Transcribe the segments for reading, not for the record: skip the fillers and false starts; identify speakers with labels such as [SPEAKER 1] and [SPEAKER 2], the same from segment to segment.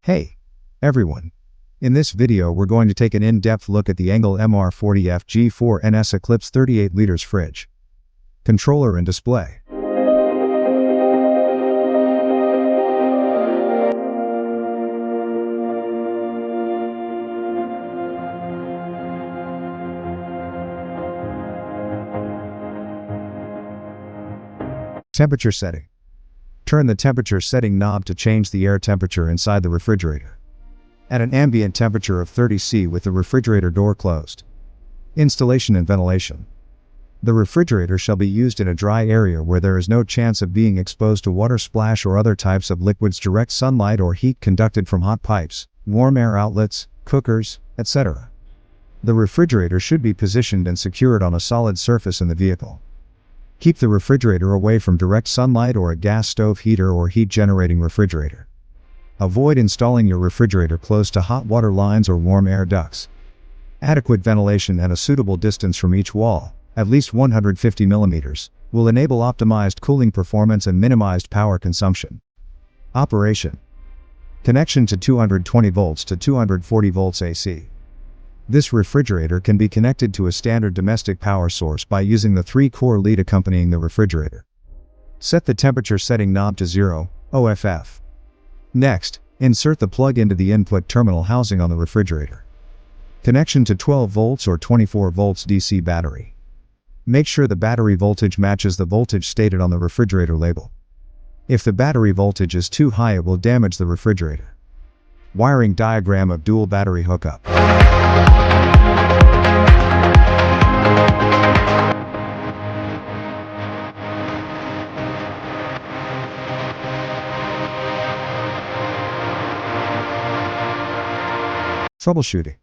[SPEAKER 1] Hey, everyone. In this video we're going to take an in-depth look at the ENGEL MR40F-G4NS Eclipse 38 liters fridge. Controller and display. Temperature setting. Turn the temperature setting knob to change the air temperature inside the refrigerator. At an ambient temperature of 30 C with the refrigerator door closed. Installation and ventilation. The refrigerator shall be used in a dry area where there is no chance of being exposed to water splash or other types of liquids, direct sunlight or heat conducted from hot pipes, warm air outlets, cookers, etc. The refrigerator should be positioned and secured on a solid surface in the vehicle. Keep the refrigerator away from direct sunlight or a gas stove heater or heat-generating refrigerator. Avoid installing your refrigerator close to hot water lines or warm air ducts. Adequate ventilation and a suitable distance from each wall, at least 150 mm, will enable optimized cooling performance and minimized power consumption. Operation. Connection to 220 volts to 240 volts AC. This refrigerator can be connected to a standard domestic power source by using the 3-core lead accompanying the refrigerator. Set the temperature setting knob to 0 OFF. Next, insert the plug into the input terminal housing on the refrigerator. Connection to 12 volts or 24 volts DC battery. Make sure the battery voltage matches the voltage stated on the refrigerator label. If the battery voltage is too high, it will damage the refrigerator. Wiring diagram of dual battery hookup. Troubleshooting.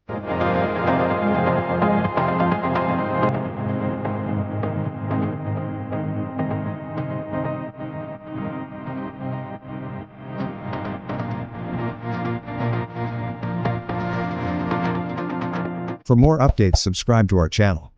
[SPEAKER 1] For more updates, subscribe to our channel.